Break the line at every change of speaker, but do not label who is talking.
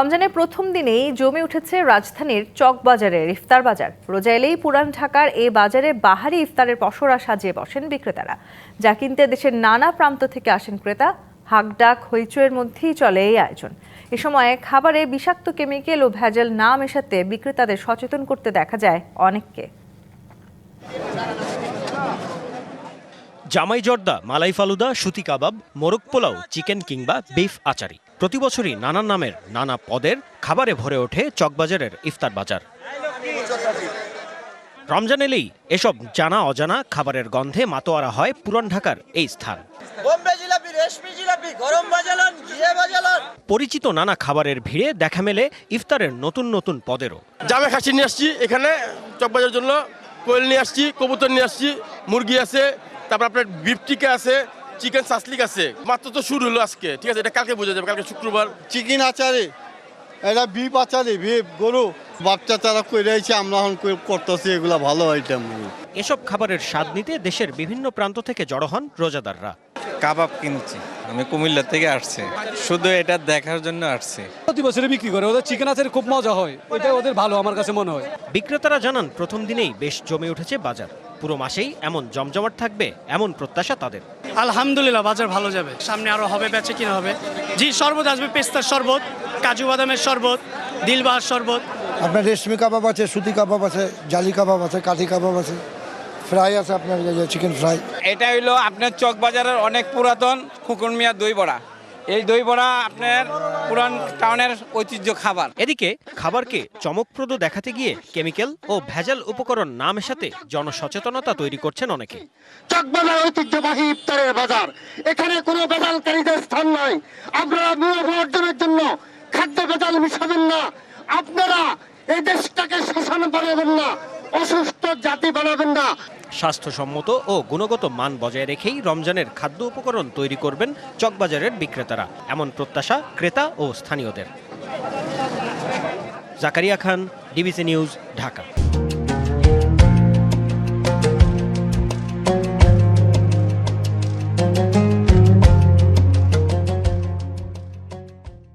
রমজানের প্রথম দিনেই জমে উঠেছে রাজধানীর চকবাজারের ইফতার বাজার। রোজা এলেই পুরান ঢাকার এই বাজারে বাহারি ইফতারের পসরা সাজিয়ে বসেন বিক্রেতারা। যা কিনতে দেশের নানা প্রান্ত থেকে আসেন ক্রেতা। হাকডাক হইচইয়ের মধ্যেই চলে এই আয়োজন। এ সময় খাবারে বিষাক্ত কেমিক্যাল ও ভেজাল না মেশাতে বিক্রেতাদের সচেতন করতে দেখা যায় অনেককে।
জামাই জর্দা, মালাই ফালুদা, সুতি কাবাব, মোরগ পোলাও, চিকেন কিংবা বিফ আচারি, প্রতি বছরই নানান নামের নানা পদের খাবারে ভরে ওঠে চকবাজারের ইফতার বাজার। রমজান এলেই এসব জানা অজানা খাবারের গন্ধে মাতোয়ারা হয় পুরান ঢাকার এই স্থান। পরিচিত নানা খাবারের ভিড়ে দেখা মেলে ইফতারের নতুন নতুন পদেরও।
জামে খাসি নিয়ে আসছি, এখানে চকবাজারের জন্য কোয়েল নিয়ে আসছি, কবুতর নিয়ে আসছি, মুরগি আছে, তারপর আপনার বিফ টিকা আছে, চিকেন সাসলিক আছে। মাত্র তো শুরু হলো আজকে, ঠিক আছে, এটা কালকে বোঝা যাবে, কালকে শুক্রবার।
চিকেন আচারে, এটা বিফ আচারে, বিফ গরু বাচ্চা তারা করে রয়েছে, আমরা এখন করতেছি, এগুলা ভালো আইটেম।
এসব খাবারের স্বাদ নিতে দেশের বিভিন্ন প্রান্ত থেকে জড়ো হন রোজাদাররা।
কাবাব কিনছি, আমি কুমিল্লা থেকে আসছি, শুধু এটা দেখার জন্য আসছি।
প্রতি বছরে বিক্রি করে, ওদের চিকেন আচারে খুব মজা হয়, এটা ওদের ভালো আমার কাছে মনে হয়।
বিক্রেতারা জানান প্রথম দিনেই বেশ জমে উঠেছে বাজার। পুরো মাসেই এমন জমজমাট থাকবে এমন প্রত্যাশা তাদের।
আলহামদুলিল্লাহ বাজার ভালো যাবে, সামনে আরো হবে, বেচে কিনা হবে। জি, শরবত আসবে, পেস্তার শরবত, কাজু বাদামের শরবত, দিলবাহার শরবত।
আপনার রেশমি কাবাব আছে, সুতি কাবাব আছে, জালি কাবাব আছে, কাঠি কাবাব আছে, ফ্রাই আছে, আপনার চিকেন ফ্রাই।
এটা হইলো আপনার চকবাজারের অনেক পুরাতন খুকুন মিয়া দই বড়া। এই দই বড়া আপনার পুরান টাউনের ঐতিহ্য খাবার।
এদিকে খাবারকে চমকপ্রদ দেখাতে গিয়ে কেমিক্যাল ও ভেজাল উপকরণ না মেশাতে জনসচেতনতা তৈরি করছেন অনেকে।
চকবাজার ঐতিহ্যবাহী ইফতারের বাজার, এখানে কোনো ভেজালকারীদের স্থান নাই। আপনারা মুনাফা অর্জনের জন্য খাদ্য ভেজাল মিশাবেন না। আপনারা এই দেশটাকে শোষণ বানাবেন না, অসুস্থ জাতি বানাবেন না।
স্বাস্থ্যসম্মত ও গুণগত মান বজায় রেখেই রমজানের খাদ্য উপকরণ তৈরি করবেন চকবাজারের বিক্রেতারা, এমন প্রত্যাশা ক্রেতা ও স্থানীয়দের। জাকারিয়া খান, ডিবিসি নিউজ, ঢাকা।